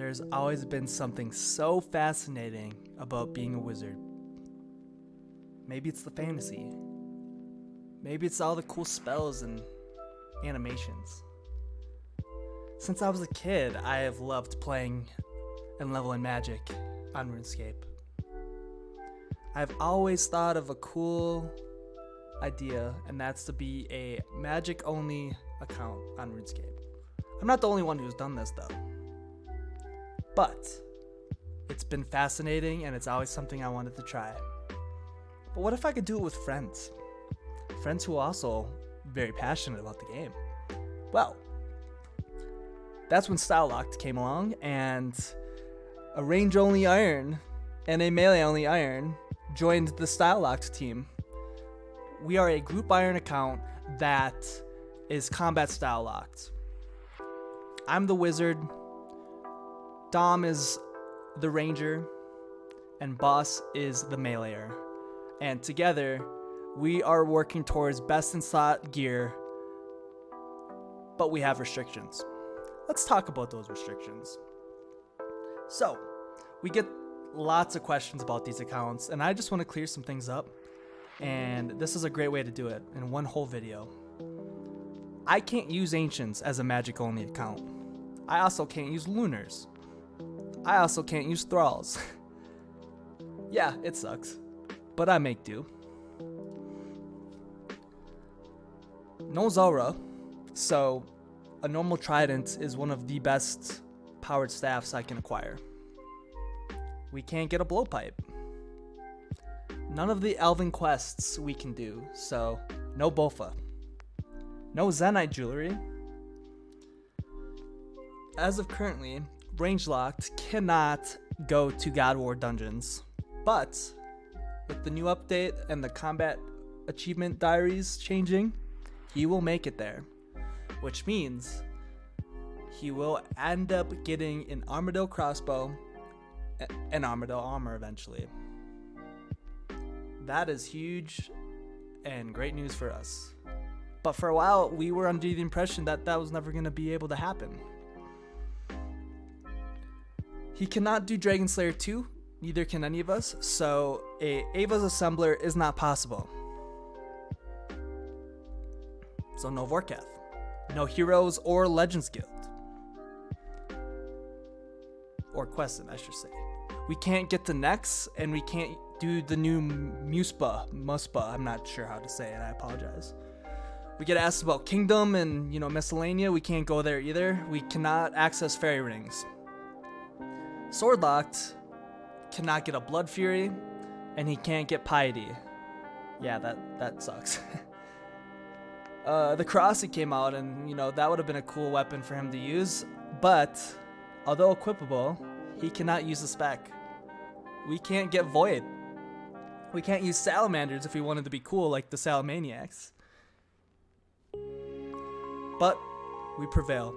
There's always been something so fascinating about being a wizard. Maybe it's the fantasy. Maybe it's all the cool spells and animations. Since I was a kid, I have loved playing and leveling magic on RuneScape. I've always thought of a cool idea, and that's to be a magic-only account on RuneScape. I'm not the only one who's done this, though. But it's been fascinating, and it's always something I wanted to try. But what if I could do it with friends? Friends who are also very passionate about the game. Well, that's when Stylelocked came along, and a range-only Iron and a melee-only Iron joined the Stylelocked team. We are a Group Iron account that is combat style locked. I'm the wizard, Dom is the ranger, and Boss is the meleeer. And together, we are working towards best in slot gear, but we have restrictions. Let's talk about those restrictions. So, we get lots of questions about these accounts, and I just want to clear some things up. And this is a great way to do it in one whole video. I can't use Ancients as a magic only account. I also can't use Lunars. I also can't use Thralls. Yeah, it sucks, but I make do. No Zora, so a normal trident is one of the best powered staffs I can acquire. We can't get a blowpipe. None of the elven quests we can do, so no Bofa. No Zenite jewelry. As of currently, Range Locked cannot go to God War dungeons, but with the new update and the combat achievement diaries changing, he will make it there, which means he will end up getting an Armadillo crossbow and Armadillo armor eventually. That is huge and great news for us. But for a while, we were under the impression that that was never going to be able to happen. He cannot do Dragon Slayer 2, neither can any of us, so a Ava's Assembler is not possible. So no Vorkath. No Heroes or Legends Guild. Or Questing, I should say. We can't get to Nex, and we can't do the new Muspa. I'm not sure how to say it, I apologize. We get asked about Kingdom and, Miscellanea. We can't go there either. We cannot access Fairy Rings. Swordlocked cannot get a Blood Fury, and he can't get Piety. Yeah, that sucks. The Crossy came out, and, that would have been a cool weapon for him to use. But, although equipable, he cannot use the spec. We can't get Void. We can't use Salamanders if we wanted to be cool like the Salamaniacs. But we prevail.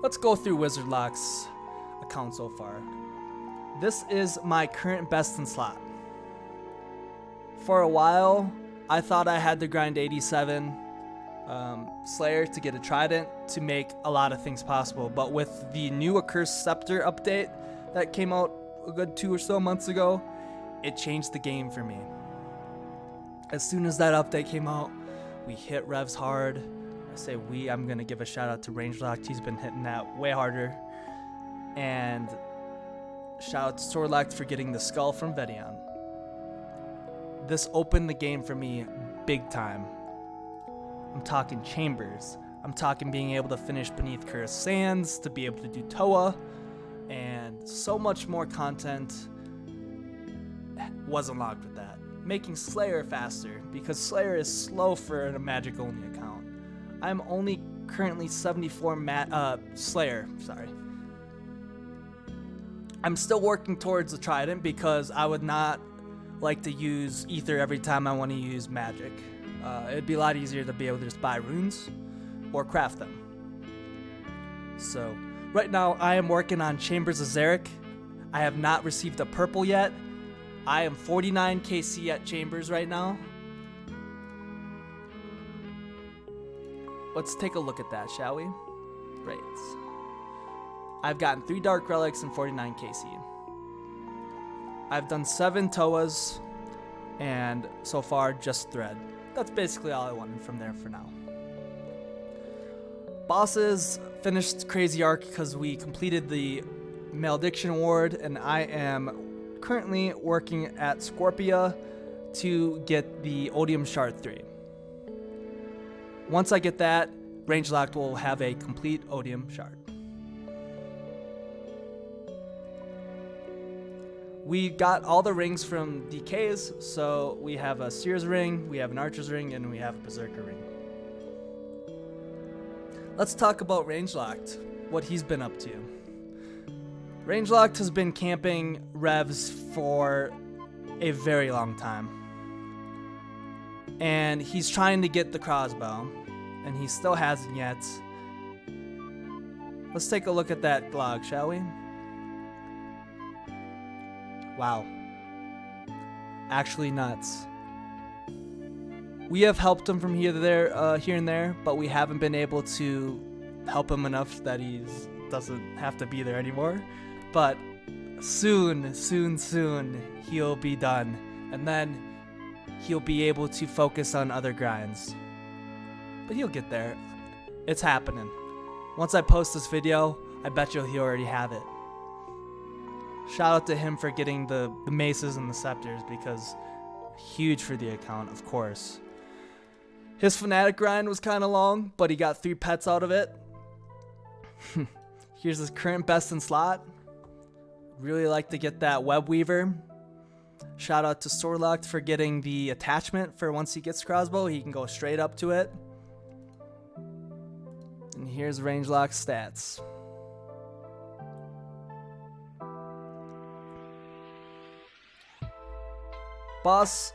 Let's go through Wizard Lock's account so far. This is my current best in slot. For a while, I thought I had to grind 87 Slayer to get a Trident to make a lot of things possible. But with the new Accursed Scepter update that came out a good 2 or so months ago, it changed the game for me. As soon as that update came out, we hit revs hard. I say we, I'm going to give a shout out to Rangelocked. He's been hitting that way harder. And shout out to Swordlocked for getting the skull from Vedion. This opened the game for me big time. I'm talking chambers. I'm talking being able to finish Beneath Cursed Sands, to be able to do Toa, and so much more content was unlocked with that. Making Slayer faster, because Slayer is slow for a magic only account. I'm only currently 74 Slayer, sorry. I'm still working towards the Trident because I would not like to use Ether every time I want to use magic. It'd be a lot easier to be able to just buy runes or craft them. So right now I am working on Chambers of Zarek. I have not received a purple yet. I am 49 KC at Chambers right now. Let's take a look at that, shall we? Right. I've gotten 3 Dark Relics and 49 KC. I've done 7 TOAs, and so far just Thread. That's basically all I wanted from there for now. Bosses finished Crazy Arc because we completed the Malediction Award, and I am currently working at Scorpia to get the Odium Shard 3. Once I get that, Rangelocked will have a complete Odium Shard. We got all the rings from DKs, so we have a Seer's ring, we have an Archer's ring, and we have a Berserker ring. Let's talk about Rangelocked, what he's been up to. Rangelocked has been camping revs for a very long time. And he's trying to get the crossbow, and he still hasn't yet. Let's take a look at that log, shall we? Wow. Actually nuts. We have helped him from here and there, but we haven't been able to help him enough that he doesn't have to be there anymore. But soon, he'll be done. And then he'll be able to focus on other grinds. But he'll get there. It's happening. Once I post this video, I bet you he'll already have it. Shout out to him for getting the maces and the scepters, because huge for the account, of course. His Fnatic grind was kind of long, but he got 3 pets out of it. Here's his current best in slot. Really like to get that Web Weaver. Shout out to Stylelocked for getting the attachment for once he gets crossbow, he can go straight up to it. And here's Rangelocked stats. Boss,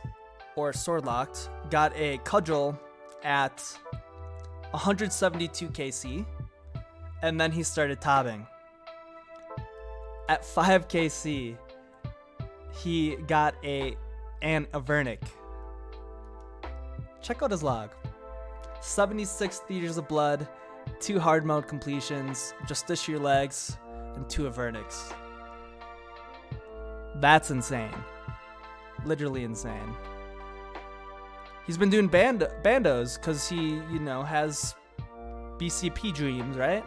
or Stylelocked, got a Cudgel at 172 KC, and then he started tobbing. At 5 KC, he got an Avernic. Check out his log. 76 Theaters of Blood, 2 hard mode completions, Justiciar legs, and 2 Avernics. That's insane. Literally insane. He's been doing bandos because he, has BCP dreams, right?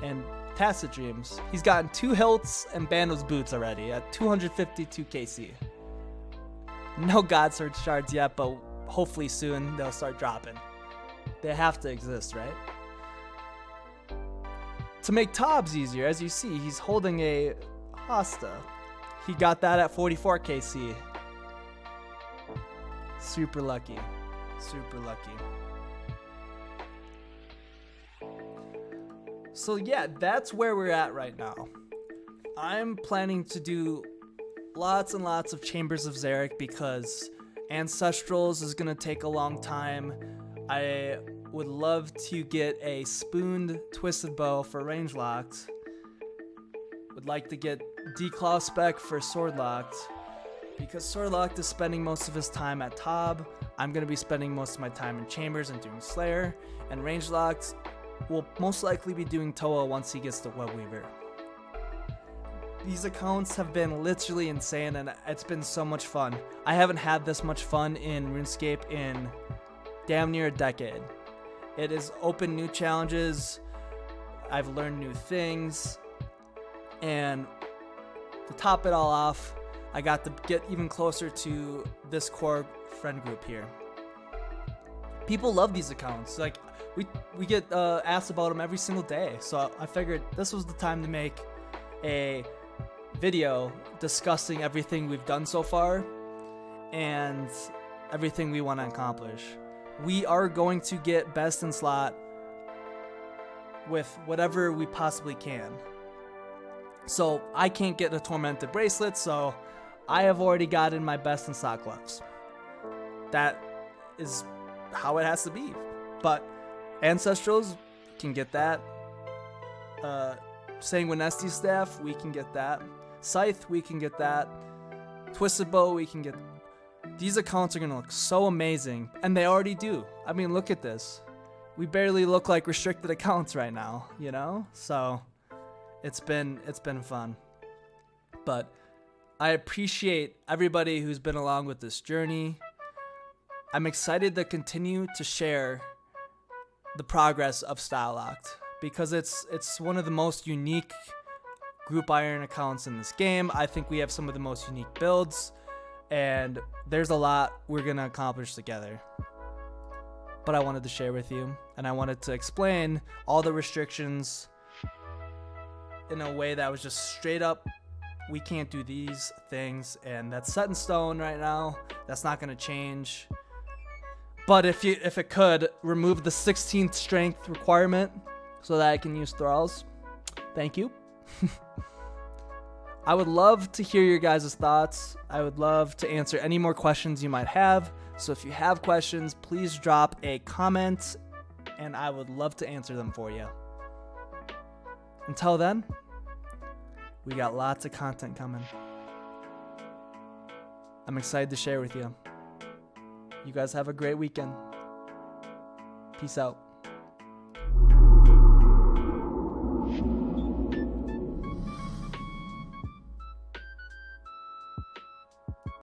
And Tacit dreams. He's gotten 2 hilts and bandos boots already at 252 KC. No God Sword shards yet, but hopefully soon they'll start dropping. They have to exist, right? To make Tobs easier, as you see, he's holding a Hosta. He got that at 44 KC. Super lucky. Super lucky. So yeah, that's where we're at right now. I'm planning to do lots and lots of Chambers of Xeric because Ancestrals is going to take a long time. I would love to get a spooned Twisted Bow for Rangelocked. Would like to get Declaw spec for Swordlocked. Because Stylelocked is spending most of his time at Tob, I'm going to be spending most of my time in Chambers and doing Slayer, and Rangelocked will most likely be doing Toa once he gets the Web Weaver. These accounts have been literally insane, and it's been so much fun. I haven't had this much fun in RuneScape in damn near a decade. It has opened new challenges, I've learned new things, and to top it all off, I got to get even closer to this core friend group here. People love these accounts. Like we get asked about them every single day. So I figured this was the time to make a video discussing everything we've done so far and everything we want to accomplish. We are going to get best in slot with whatever we possibly can. So I can't get a Tormented Bracelet, so I have already gotten my best in slot gloves. That is how it has to be. But Ancestrals can get that. Sanguinesti Staff, we can get that. Scythe, we can get that. Twisted Bow, we can get. These accounts are going to look so amazing. And they already do. I mean, look at this. We barely look like restricted accounts right now, So It's been fun. But I appreciate everybody who's been along with this journey. I'm excited to continue to share the progress of Stylelocked because it's one of the most unique group iron accounts in this game. I think we have some of the most unique builds, and there's a lot we're going to accomplish together. But I wanted to share with you, and I wanted to explain all the restrictions in a way that was just straight up, we can't do these things, and that's set in stone right now. That's not going to change. But if it could, remove the 16th strength requirement so that I can use thralls. Thank you. I would love to hear your guys' thoughts. I would love to answer any more questions you might have. So if you have questions, please drop a comment, and I would love to answer them for you. Until then, we got lots of content coming. I'm excited to share with you. You guys have a great weekend. Peace out.